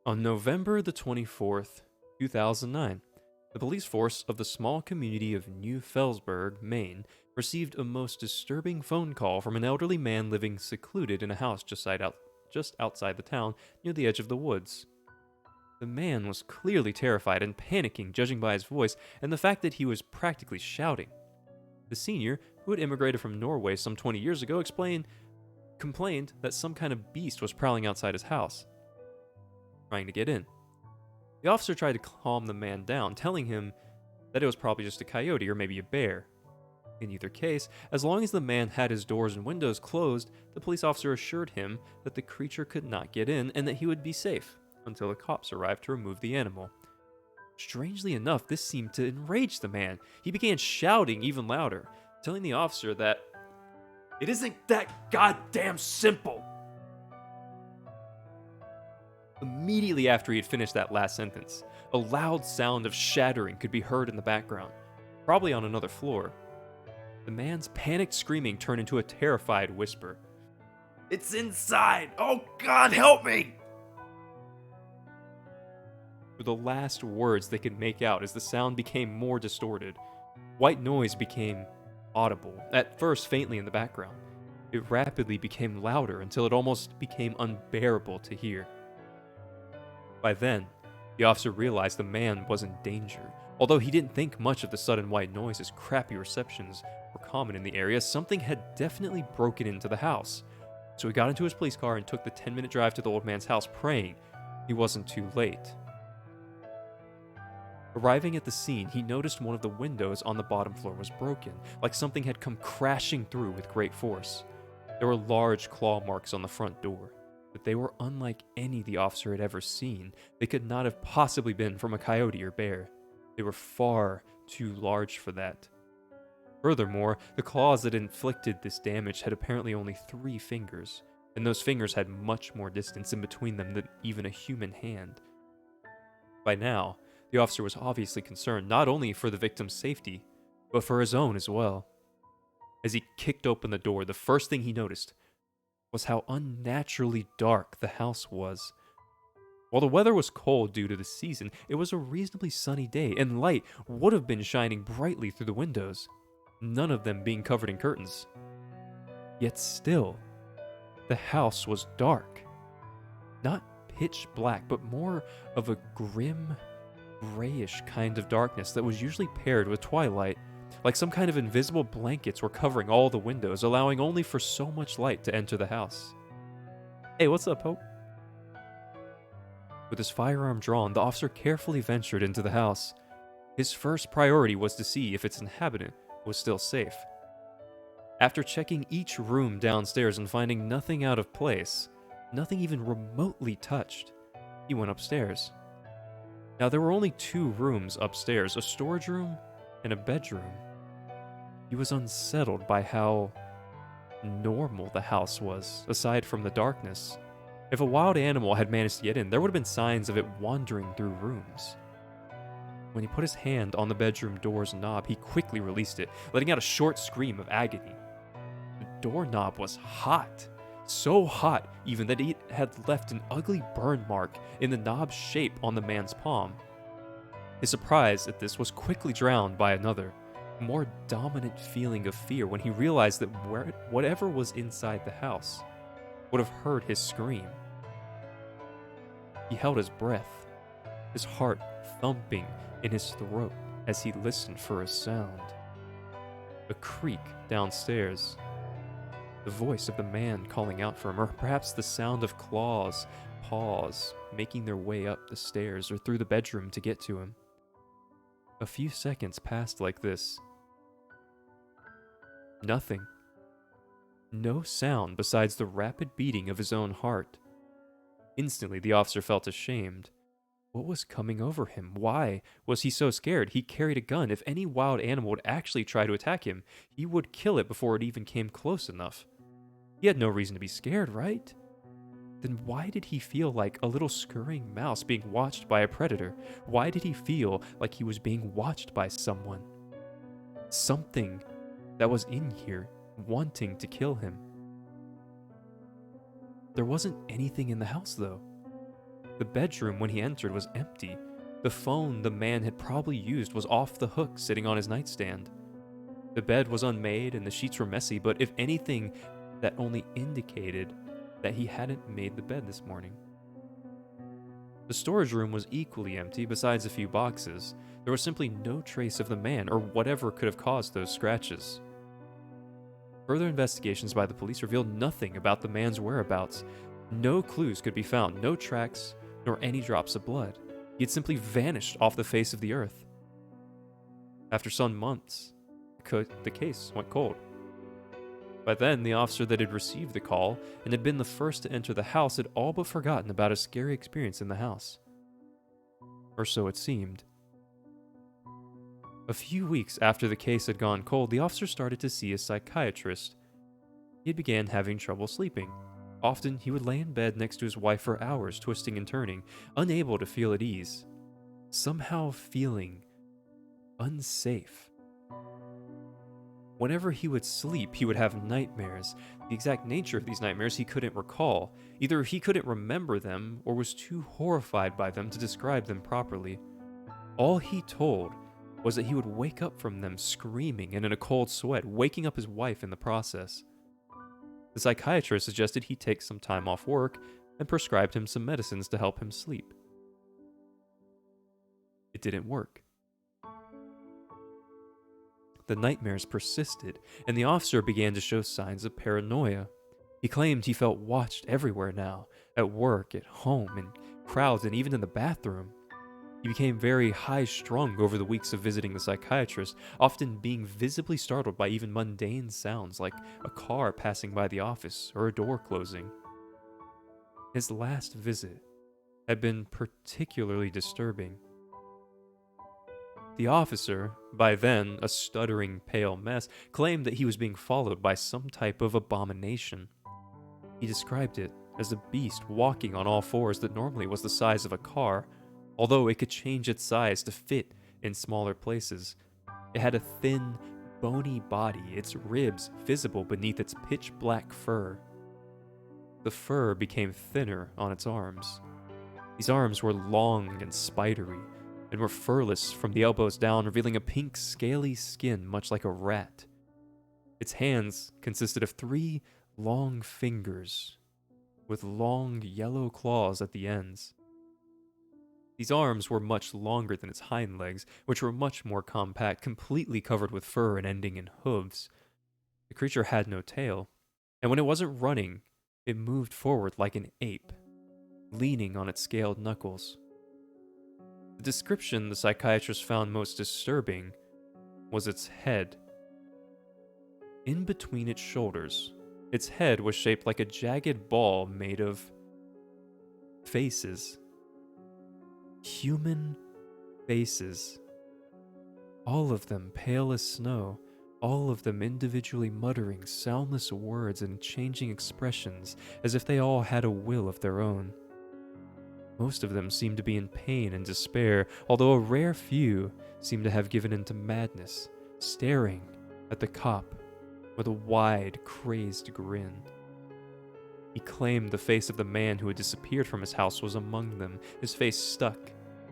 On November the 24th, 2009, the police force of the small community of New Felsburg, Maine, received a most disturbing phone call from an elderly man living secluded in a house just outside the town near the edge of the woods. The man was clearly terrified and panicking, judging by his voice and the fact that he was practically shouting. The senior, who had immigrated from Norway some 20 years ago, complained that some kind of beast was prowling outside his house, trying to get in. The officer tried to calm the man down, telling him that it was probably just a coyote or maybe a bear. In either case, as long as the man had his doors and windows closed, the police officer assured him that the creature could not get in and that he would be safe until the cops arrived to remove the animal. Strangely enough, this seemed to enrage the man. He began shouting even louder, telling the officer that it isn't that goddamn simple. Immediately after he had finished that last sentence, a loud sound of shattering could be heard in the background, probably on another floor. The man's panicked screaming turned into a terrified whisper. It's inside! Oh God, help me! Were the last words they could make out as the sound became more distorted. White noise became audible, at first faintly in the background. It rapidly became louder until it almost became unbearable to hear. By then, the officer realized the man was in danger. Although he didn't think much of the sudden white noise as crappy receptions were common in the area, something had definitely broken into the house. So he got into his police car and took the 10-minute drive to the old man's house, praying he wasn't too late. Arriving at the scene, he noticed one of the windows on the bottom floor was broken, like something had come crashing through with great force. There were large claw marks on the front door, but they were unlike any the officer had ever seen. They could not have possibly been from a coyote or bear. They were far too large for that. Furthermore, the claws that inflicted this damage had apparently only 3 fingers, and those fingers had much more distance in between them than even a human hand. By now, the officer was obviously concerned not only for the victim's safety, but for his own as well. As he kicked open the door, the first thing he noticed was how unnaturally dark the house was. While the weather was cold due to the season, it was a reasonably sunny day, and light would have been shining brightly through the windows, none of them being covered in curtains. Yet still, the house was dark. Not pitch black, but more of a grim, grayish kind of darkness that was usually paired with twilight, like some kind of invisible blankets were covering all the windows, allowing only for so much light to enter the house. Hey, what's up, Hope? With his firearm drawn, the officer carefully ventured into the house. His first priority was to see if its inhabitant was still safe. After checking each room downstairs and finding nothing out of place, nothing even remotely touched, he went upstairs. Now, there were only 2 rooms upstairs, a storage room and a bedroom. He was unsettled by how normal the house was, aside from the darkness. If a wild animal had managed to get in, there would have been signs of it wandering through rooms. When he put his hand on the bedroom door's knob, he quickly released it, letting out a short scream of agony. The doorknob was hot. So hot, even that it had left an ugly burn mark in the knob's shape on the man's palm. His surprise at this was quickly drowned by another, more dominant feeling of fear when he realized that whatever was inside the house would have heard his scream. He held his breath, his heart thumping in his throat as he listened for a sound. A creak downstairs. The voice of the man calling out for him, or perhaps the sound of claws, paws, making their way up the stairs or through the bedroom to get to him. A few seconds passed like this. Nothing. No sound besides the rapid beating of his own heart. Instantly, the officer felt ashamed. What was coming over him? Why was he so scared? He carried a gun. If any wild animal would actually try to attack him, he would kill it before it even came close enough. He had no reason to be scared, right? Then why did he feel like a little scurrying mouse being watched by a predator? Why did he feel like he was being watched by someone? Something that was in here, wanting to kill him. There wasn't anything in the house, though. The bedroom, when he entered, was empty. The phone the man had probably used was off the hook, sitting on his nightstand. The bed was unmade and the sheets were messy, but if anything, that only indicated that he hadn't made the bed this morning. The storage room was equally empty, besides a few boxes. There was simply no trace of the man or whatever could have caused those scratches. Further investigations by the police revealed nothing about the man's whereabouts. No clues could be found, no tracks, nor any drops of blood. He had simply vanished off the face of the earth. After some months, the case went cold. By then, the officer that had received the call and had been the first to enter the house had all but forgotten about a scary experience in the house. Or so it seemed. A few weeks after the case had gone cold, the officer started to see a psychiatrist. He began having trouble sleeping. Often, he would lay in bed next to his wife for hours, twisting and turning, unable to feel at ease, somehow feeling unsafe. Whenever he would sleep, he would have nightmares. The exact nature of these nightmares he couldn't recall. Either he couldn't remember them or was too horrified by them to describe them properly. All he told was that he would wake up from them screaming and in a cold sweat, waking up his wife in the process. The psychiatrist suggested he take some time off work and prescribed him some medicines to help him sleep. It didn't work. The nightmares persisted, and the officer began to show signs of paranoia. He claimed he felt watched everywhere now, at work, at home, in crowds, and even in the bathroom. He became very high-strung over the weeks of visiting the psychiatrist, often being visibly startled by even mundane sounds like a car passing by the office or a door closing. His last visit had been particularly disturbing. The officer, by then a stuttering pale mess, claimed that he was being followed by some type of abomination. He described it as a beast walking on all fours that normally was the size of a car, although it could change its size to fit in smaller places. It had a thin, bony body, its ribs visible beneath its pitch-black fur. The fur became thinner on its arms. These arms were long and spidery, and were furless from the elbows down, revealing a pink, scaly skin much like a rat. Its hands consisted of 3 long fingers, with long yellow claws at the ends. These arms were much longer than its hind legs, which were much more compact, completely covered with fur and ending in hooves. The creature had no tail, and when it wasn't running, it moved forward like an ape, leaning on its scaled knuckles. The description the psychiatrist found most disturbing was its head. In between its shoulders, its head was shaped like a jagged ball made of faces. Human faces. All of them pale as snow, all of them individually muttering soundless words and changing expressions as if they all had a will of their own. Most of them seemed to be in pain and despair, although a rare few seemed to have given into madness, staring at the cop with a wide, crazed grin. He claimed the face of the man who had disappeared from his house was among them, his face stuck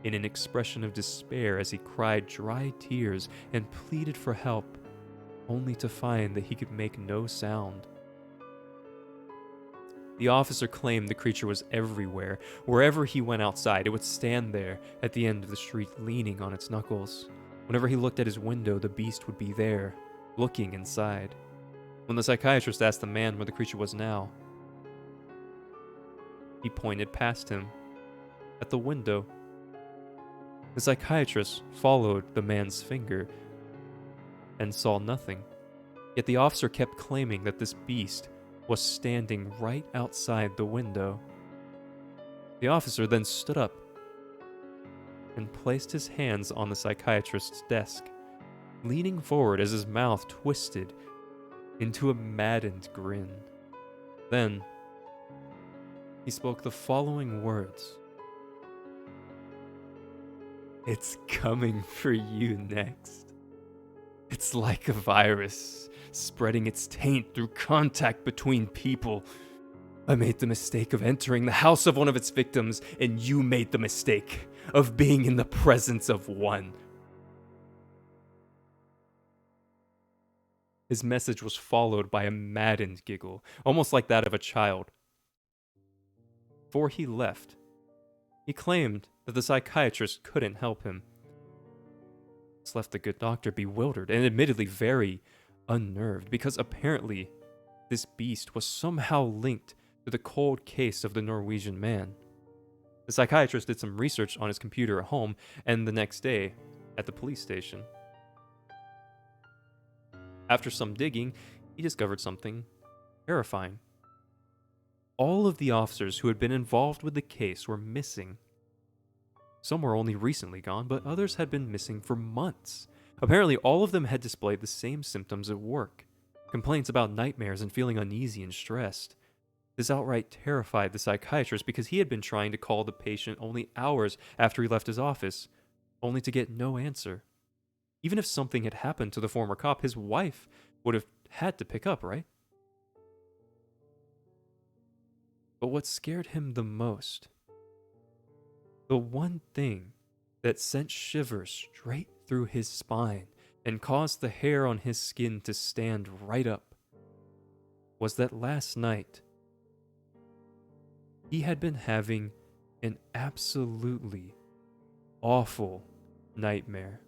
in an expression of despair as he cried dry tears and pleaded for help, only to find that he could make no sound. The officer claimed the creature was everywhere. Wherever he went outside, it would stand there at the end of the street, leaning on its knuckles. Whenever he looked at his window, the beast would be there, looking inside. When the psychiatrist asked the man where the creature was now, he pointed past him, at the window. The psychiatrist followed the man's finger and saw nothing. Yet the officer kept claiming that this beast was standing right outside the window. The officer then stood up and placed his hands on the psychiatrist's desk, leaning forward as his mouth twisted into a maddened grin. Then, he spoke the following words. "It's coming for you next. It's like a virus, spreading its taint through contact between people. I made the mistake of entering the house of one of its victims, and you made the mistake of being in the presence of one. His message was followed by a maddened giggle, almost like that of a child. Before he left, he claimed that the psychiatrist couldn't help him. This left the good doctor bewildered and admittedly very unnerved, because apparently this beast was somehow linked to the cold case of the Norwegian man. The psychiatrist did some research on his computer at home, and the next day, at the police station. After some digging, he discovered something terrifying. All of the officers who had been involved with the case were missing. Some were only recently gone, but others had been missing for months. Apparently, all of them had displayed the same symptoms at work. Complaints about nightmares and feeling uneasy and stressed. This outright terrified the psychiatrist because he had been trying to call the patient only hours after he left his office, only to get no answer. Even if something had happened to the former cop, his wife would have had to pick up, right? But what scared him the most, the one thing that sent shivers straight through his spine and caused the hair on his skin to stand right up, was that last night he had been having an absolutely awful nightmare.